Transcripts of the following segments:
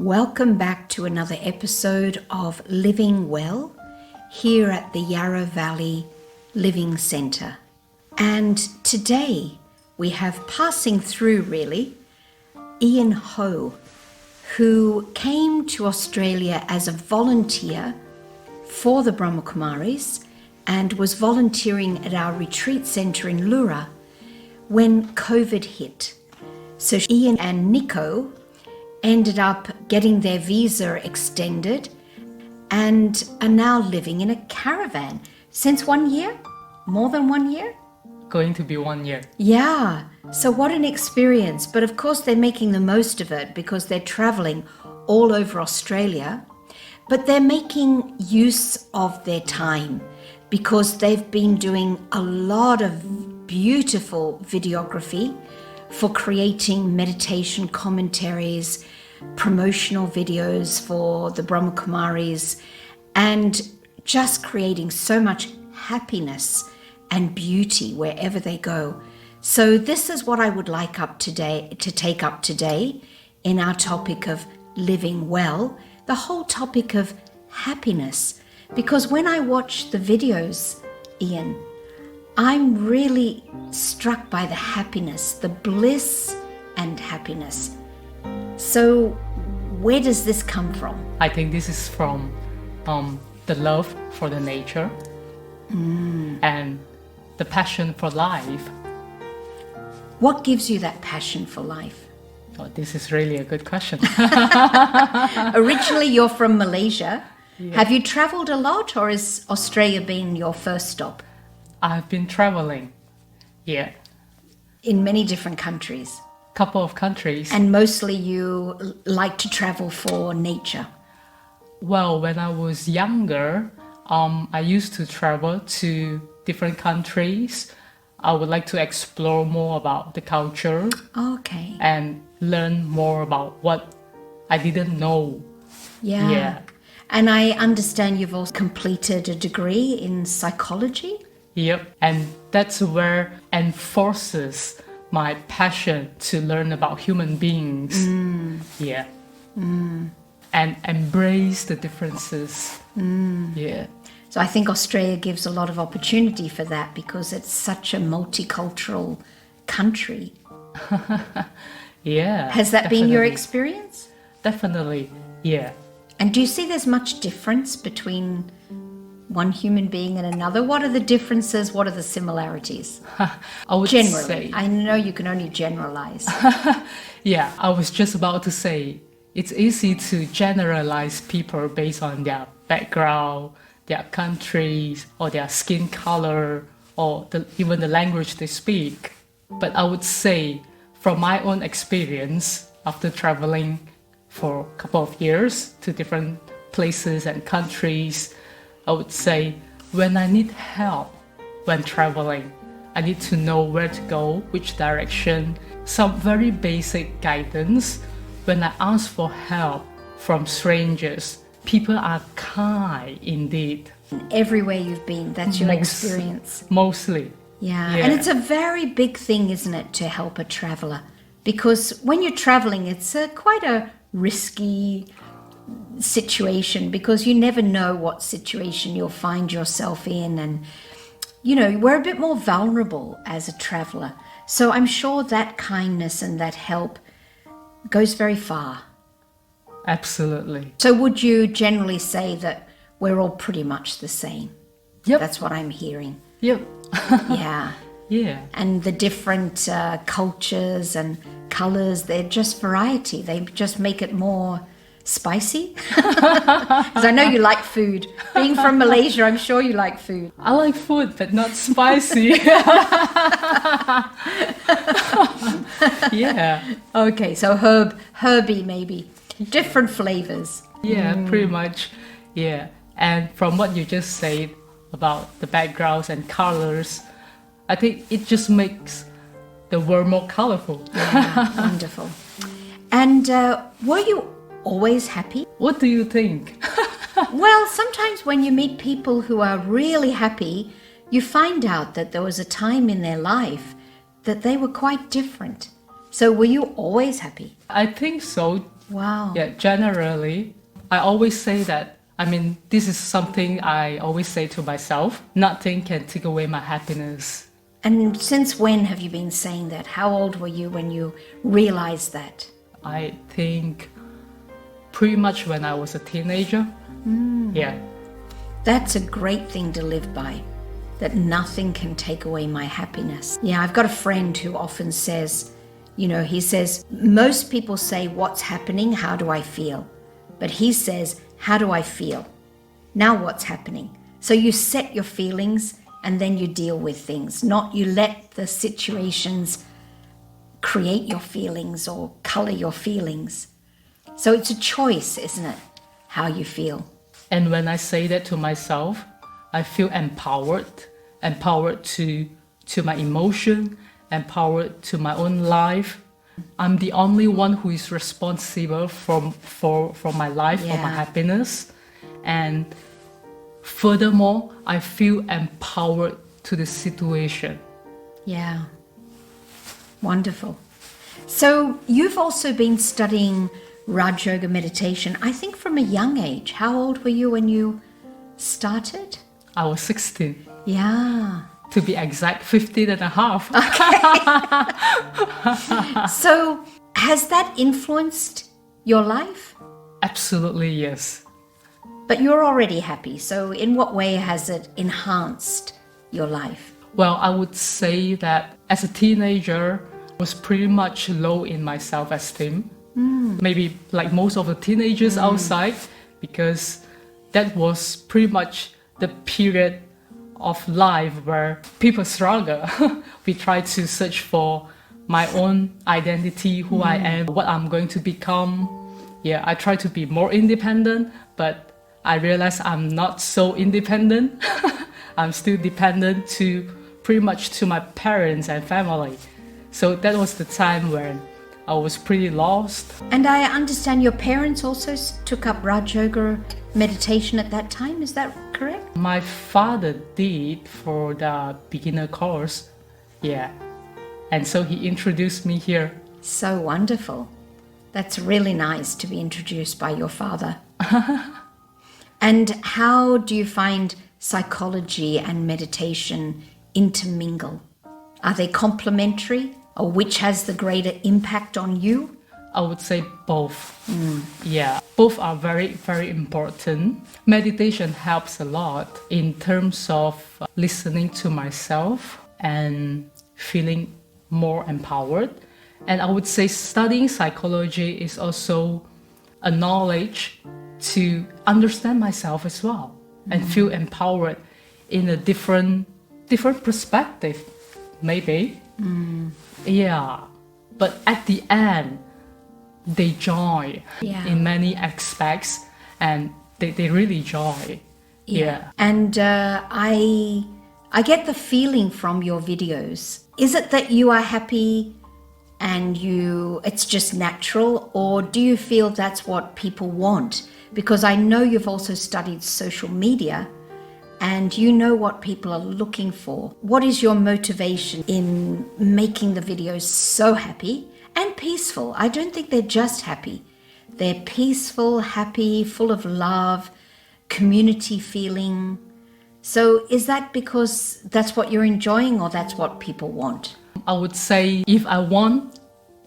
Welcome back to another episode of Living Well here at the Yarra Valley Living Centre. And today we have passing through Ian Ho, who came to Australia as a volunteer for the Brahma Kumaris and was volunteering at our retreat centre in Lura when COVID hit. So Ian and Nico ended up getting their visa extended and are now living in a caravan since 1 year? More than 1 year? Going to be 1 year. Yeah, so what an experience. But of course they're making the most of it because they're traveling all over Australia. But they're making use of their time because they've been doing a lot of beautiful videography for creating meditation commentaries, promotional videos for the Brahma Kumaris, and just creating so much happiness and beauty wherever they go. So this is what I would like to take up today in our topic of living well, the whole topic of happiness. Because when I watch the videos, Ian, I'm really struck by the happiness, the bliss and happiness. So where does this come from? I think this is from the love for the nature and the passion for life. What gives you that passion for life? Oh, this is really a good question. Originally, you're from Malaysia. Yeah. Have you traveled a lot, or has Australia been your first stop? I've been traveling, In many different countries. couple of countries. And mostly you like to travel for nature. Well, when I was younger, I used to travel to different countries. I would like to explore more about the culture. Okay. And learn more about what I didn't know. Yeah. And I understand you've also completed a degree in psychology. Yep, and that's where enforces my passion to learn about human beings. And embrace the differences. So I think Australia gives a lot of opportunity for that because it's such a multicultural country. Has that been your experience? Definitely, yeah. And do you see there's much difference between one human being and another? What are the differences? What are the similarities? I would Generally, say, I know you can only generalize. yeah, I was just about to say, it's easy to generalize people based on their background, their countries, or their skin color, or even the language they speak. But I would say, from my own experience, after traveling for a couple of years to different places and countries, I would say when I need help when traveling, I need to know where to go, which direction, some very basic guidance. When I ask for help from strangers, people are kind indeed. Everywhere you've been, that's your experience. Mostly. Yeah, and it's a very big thing, isn't it, to help a traveler? Because when you're traveling, it's quite a risky situation because you never know what situation you'll find yourself in, and we're a bit more vulnerable as a traveler. So I'm sure that kindness and that help goes very far. Absolutely. So would you generally say that we're all pretty much the same? Yep. That's what I'm hearing. Yep. Yeah. Yeah. And the different cultures and colors, they're just variety. They just make it more spicy. Because I know you like food. Being from Malaysia, I'm sure you like food. I like food, but not spicy. Yeah. Okay, so herby maybe. Different flavors. Yeah, pretty much. Yeah. And from what you just said about the backgrounds and colors, I think it just makes the world more colorful. Yeah, wonderful. And were you always happy? What do you think? Well, sometimes when you meet people who are really happy, you find out that there was a time in their life that they were quite different. So were you always happy? I think so. Wow. Yeah, generally, I always say that, I mean, this is something I always say to myself, nothing can take away my happiness. And since when have you been saying that? How old were you when you realized that? I think pretty much when I was a teenager. Yeah. That's a great thing to live by, that nothing can take away my happiness. Yeah, I've got a friend who often says, you know, he says, most people say, what's happening? How do I feel? But he says, how do I feel? Now what's happening? So you set your feelings and then you deal with things, not you let the situations create your feelings or color your feelings. So it's a choice, isn't it? How you feel. And when I say that to myself, I feel empowered to my emotion, empowered to my own life. I'm the only one who is responsible for my life, for my happiness. And furthermore, I feel empowered to the situation. Yeah. Wonderful. So you've also been studying Raj Yoga meditation, I think from a young age. How old were you when you started? I was 16. Yeah. To be exact, 15 and a half. So has that influenced your life? Absolutely, yes. But you're already happy. So in what way has it enhanced your life? Well, I would say that as a teenager, I was pretty much low in my self-esteem. Maybe like most of the teenagers outside, because that was pretty much the period of life where people struggle. We try to search for my own identity, who I am, what I'm going to become. Yeah, I try to be more independent, but I realize I'm not so independent. I'm still dependent to pretty much to my parents and family. So that was the time when I was pretty lost. And I understand your parents also took up Raj Yoga meditation at that time. Is that correct? My father did for the beginner course. Yeah. And so he introduced me here. So wonderful. That's really nice to be introduced by your father. And how do you find psychology and meditation intermingle? Are they complementary, or which has the greater impact on you? I would say both. Yeah, both are very, very important. Meditation helps a lot in terms of listening to myself and feeling more empowered. And I would say studying psychology is also a knowledge to understand myself as well and feel empowered in a different perspective, maybe. Yeah, but at the end, they join in many aspects, and they really joy. Yeah. And I get the feeling from your videos. Is it that you are happy and it's just natural, or do you feel that's what people want? Because I know you've also studied social media and you know what people are looking for. What is your motivation in making the videos so happy and peaceful? I don't think they're just happy. They're peaceful, happy, full of love, community feeling. So is that because that's what you're enjoying, or that's what people want? I would say if I want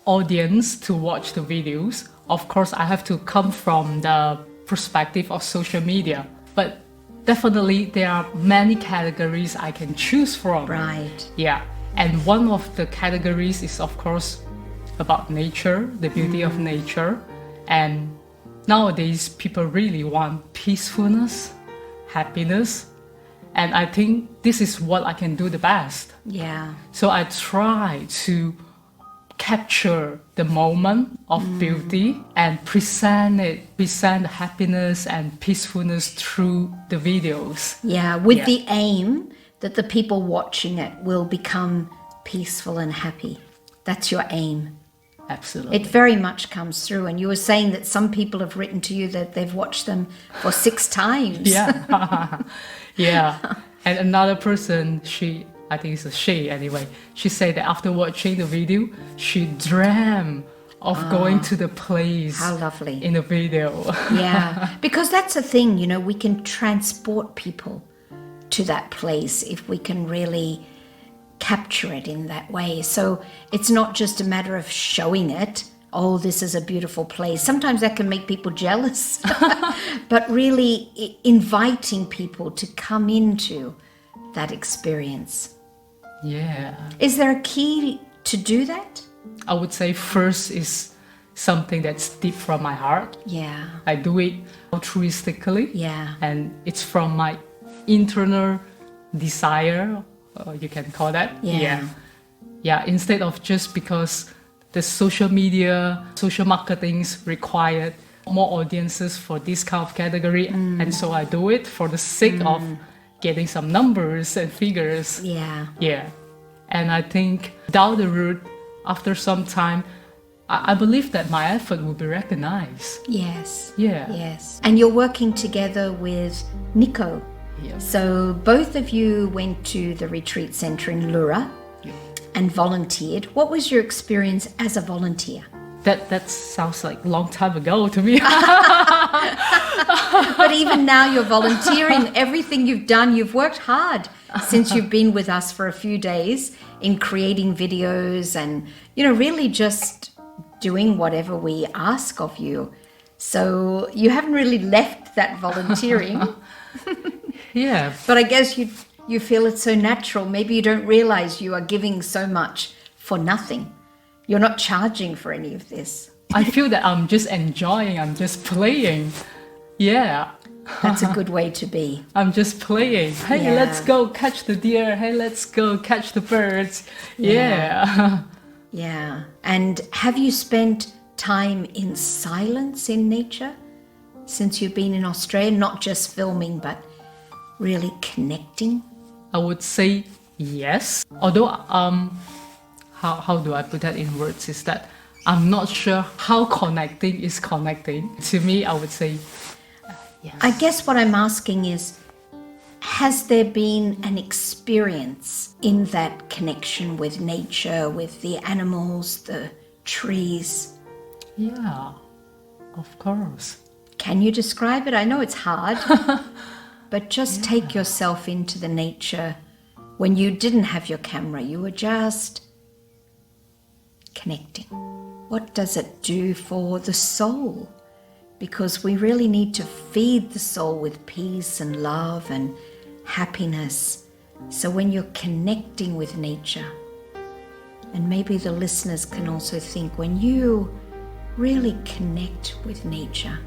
audience to watch the videos, of course I have to come from the perspective of social media. But definitely there are many categories I can choose from. Right. Yeah. And one of the categories is of course about nature, the beauty of nature. And nowadays people really want peacefulness, happiness. And I think this is what I can do the best. Yeah. So I try to capture the moment of beauty and present happiness and peacefulness through the videos. Yeah, with the aim that the people watching it will become peaceful and happy. That's your aim. Absolutely. It very much comes through. And you were saying that some people have written to you that they've watched them for 6 times. Yeah. Yeah. And another person, I think it's a she anyway, she said that after watching the video, she dreamt of going to the place How lovely. in the video. Yeah, because that's the thing, you know, we can transport people to that place if we can really capture it in that way. So it's not just a matter of showing it. Oh, this is a beautiful place. Sometimes that can make people jealous, but really inviting people to come into that experience. Yeah. Is there a key to do that? I would say first is something that's deep from my heart. Yeah, I do it altruistically. yeah, And it's from my internal desire, you can call that. Yeah. Yeah, instead of just because the social media, social marketings required more audiences for this kind of category. And so I do it for the sake of getting some numbers and figures. yeah. Yeah. And I think down the road, after some time, I believe that my effort will be recognized. Yes. Yeah. Yes. And you're working together with Nico. Yes. So both of you went to the retreat center in Lura and volunteered. What was your experience as a volunteer? That sounds like a long time ago to me. But even now you're volunteering. Everything you've done, you've worked hard since you've been with us for a few days in creating videos and, you know, really just doing whatever we ask of you. So you haven't really left that volunteering. Yeah. But I guess you feel it's so natural. Maybe you don't realize you are giving so much for nothing. You're not charging for any of this. I feel that I'm just enjoying, I'm just playing. Yeah. That's a good way to be. I'm just playing. Hey, Yeah. let's go catch the deer. Hey, let's go catch the birds. Yeah. Yeah. And have you spent time in silence in nature since you've been in Australia? Not just filming, but really connecting? I would say yes. Although, how do I put that in words? Is that I'm not sure how connecting is connecting. To me, I would say yes. I guess what I'm asking is, has there been an experience in that connection with nature, with the animals, the trees? Yeah, of course. Can you describe it? I know it's hard, but just take yourself into the nature when you didn't have your camera. You were just connecting. What does it do for the soul? Because we really need to feed the soul with peace and love and happiness. So when you're connecting with nature, and maybe the listeners can also think, when you really connect with nature,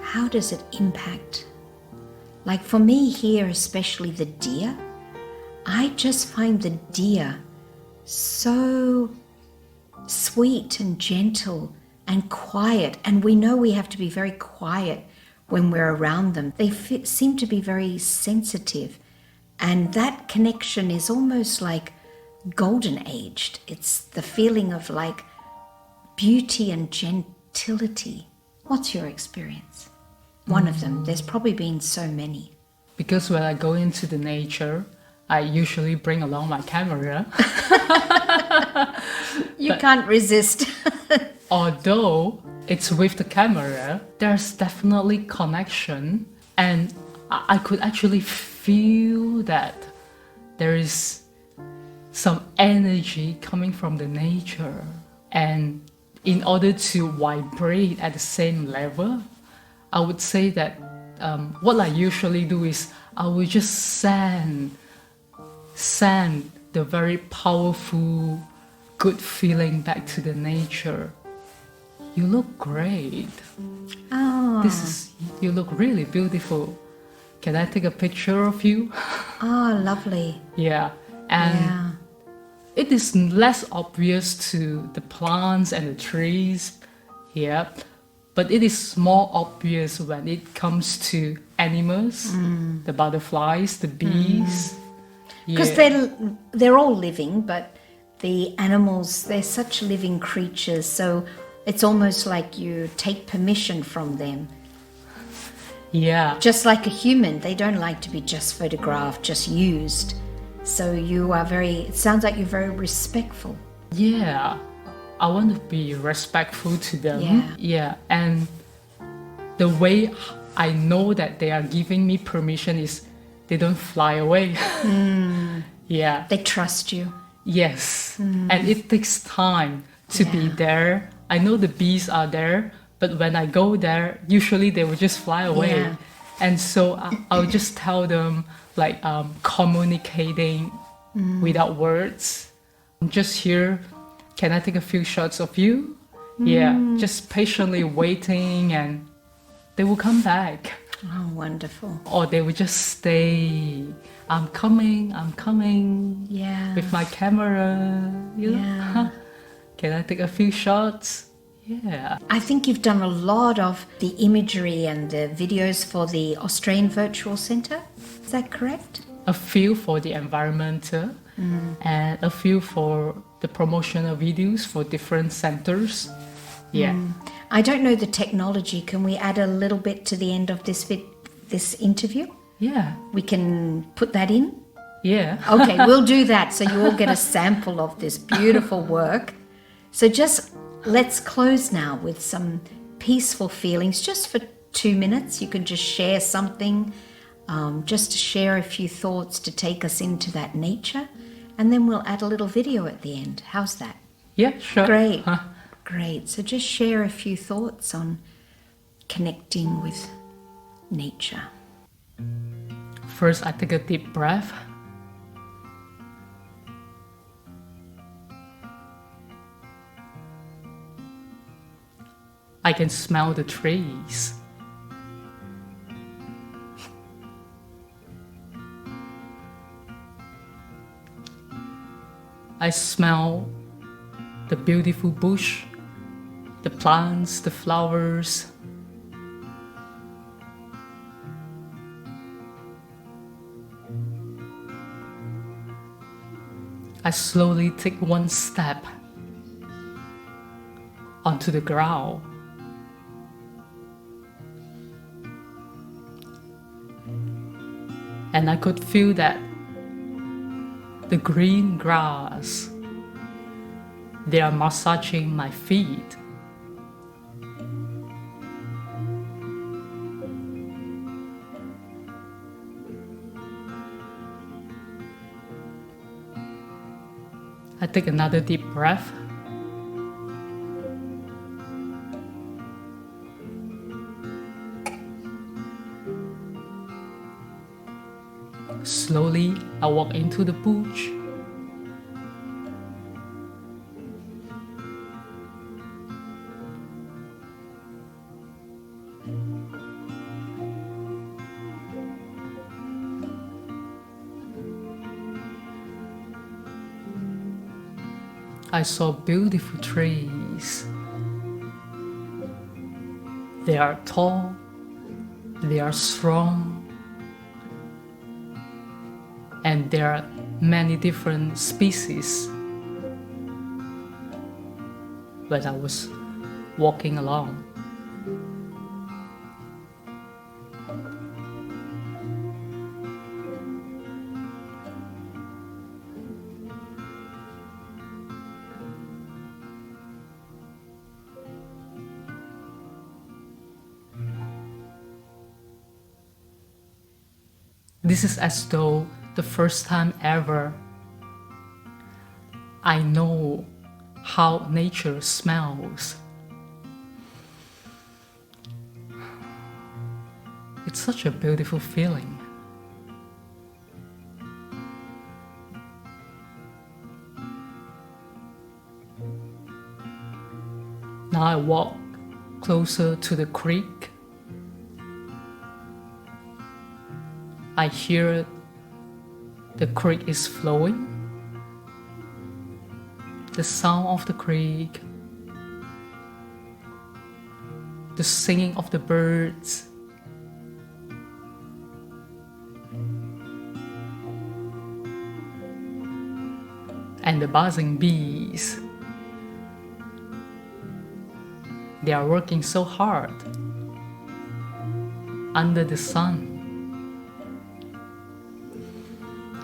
how does it impact? Like for me here, especially the deer, I just find the deer so sweet and gentle and quiet. And we know we have to be very quiet when we're around them. They seem to be very sensitive. And that connection is almost like golden aged. It's the feeling of like beauty and gentility. What's your experience? One of them. There's probably been so many. Because when I go into the nature, I usually bring along my camera. You can't resist. Although it's with the camera, there's definitely connection, and I could actually feel that there is some energy coming from the nature. And in order to vibrate at the same level, I would say that what I usually do is I will just send the very powerful, good feeling back to the nature. You look great. Oh, You look really beautiful. Can I take a picture of you? oh, lovely. Yeah. And Yeah. it is less obvious to the plants and the trees. Yeah. But it is more obvious when it comes to animals, the butterflies, the bees. Because they're all living, but the animals, they're such living creatures. So it's almost like you take permission from them. Yeah. Just like a human, they don't like to be just photographed, just used. So you are it sounds like you're very respectful. Yeah. I want to be respectful to them. Yeah. Yeah. And the way I know that they are giving me permission is they don't fly away. Yeah. They trust you. Yes. And it takes time to be there. I know the bees are there, but when I go there, usually they will just fly away. Yeah. And so I'll just tell them, like, communicating without words. I'm just here. Can I take a few shots of you? Yeah. Just patiently waiting, and they will come back. Oh, wonderful. Or they will just stay. I'm coming. Yeah. With my camera, you know. Yeah. Can I take a few shots? Yeah. I think you've done a lot of the imagery and the videos for the Australian Virtual Centre. Is that correct? A few for the environmental and a few for the promotional videos for different centers. Yeah. I don't know the technology. Can we add a little bit to the end of this interview? Yeah. We can put that in? Yeah. Okay, we'll do that so you all get a sample of this beautiful work. So just let's close now with some peaceful feelings. Just for 2 minutes, you can just share something, just to share a few thoughts to take us into that nature. And then we'll add a little video at the end. How's that? Yeah, sure. Great. Great. So just share a few thoughts on connecting with nature. First, I take a deep breath. I can smell the trees. I smell the beautiful bush, the plants, the flowers. I slowly take one step onto the ground. And I could feel that the green grass, they are massaging my feet. I take another deep breath. Slowly, I walk into the bush. I saw beautiful trees. They are tall, they are strong, and there are many different species. When I was walking along, this is as though the first time ever I know how nature smells. It's such a beautiful feeling. Now I walk closer to the creek. I hear the creek is flowing. The sound of the creek, the singing of the birds, and the buzzing bees. They are working so hard under the sun.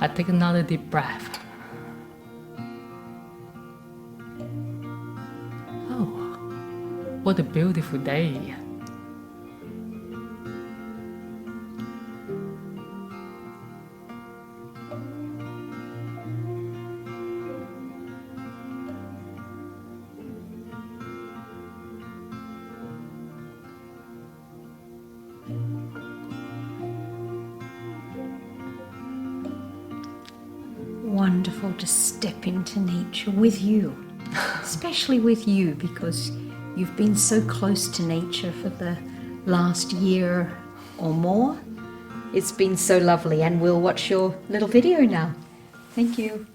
I take another deep breath. What a beautiful day. Wonderful to step into nature with you, especially with you, because you've been so close to nature for the last year or more. It's been so lovely, and we'll watch your little video now. Thank you.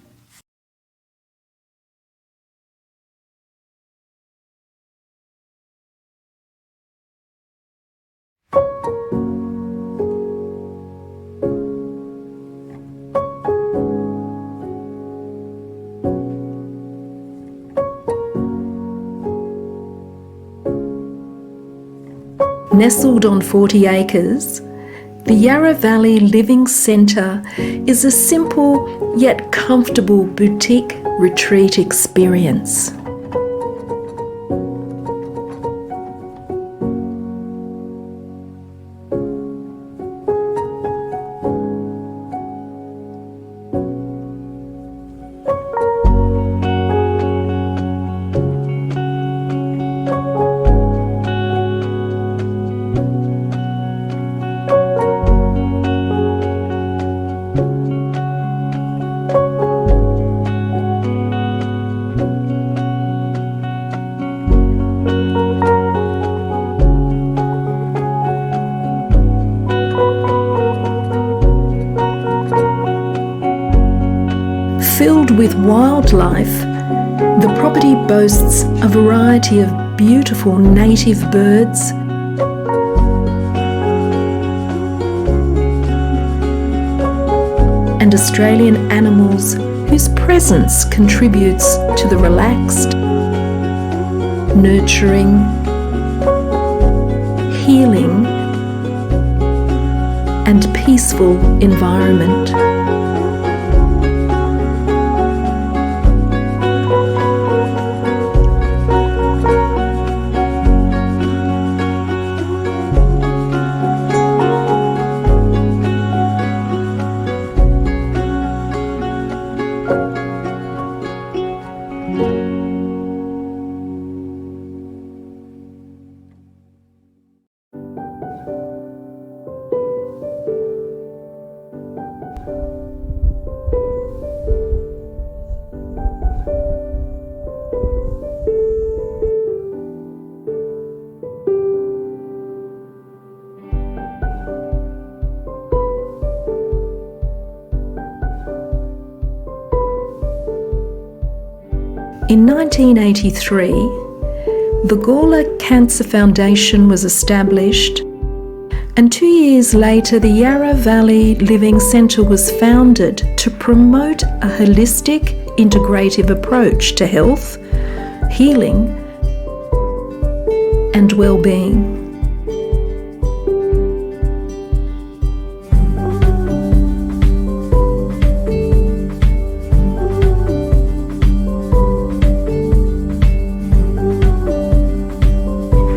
Nestled on 40 acres, the Yarra Valley Living Centre is a simple yet comfortable boutique retreat experience. Filled with wildlife, the property boasts a variety of beautiful native birds, and Australian animals whose presence contributes to the relaxed, nurturing, healing, and peaceful environment. In 1983, the Gawler Cancer Foundation was established, and 2 years later the Yarra Valley Living Centre was founded to promote a holistic, integrative approach to health, healing, and well-being.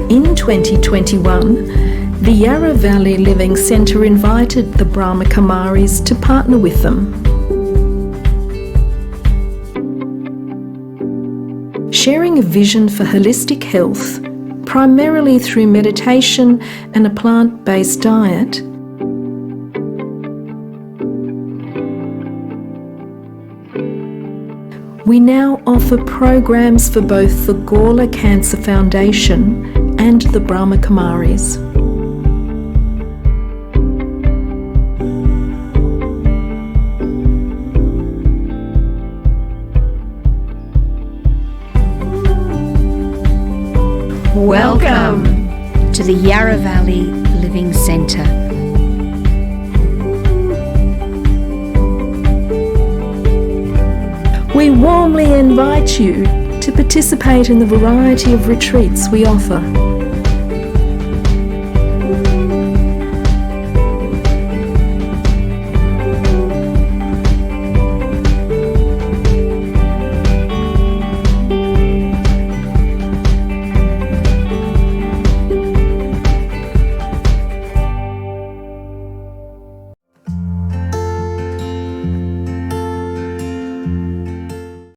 In 2021, the Yarra Valley Living Centre invited the Brahma Kumaris to partner with them. Sharing a vision for holistic health, primarily through meditation and a plant-based diet, we now offer programs for both the Gawler Cancer Foundation and the Brahma Kumaris. Welcome to the Yarra Valley Living Centre. We warmly invite you to participate in the variety of retreats we offer.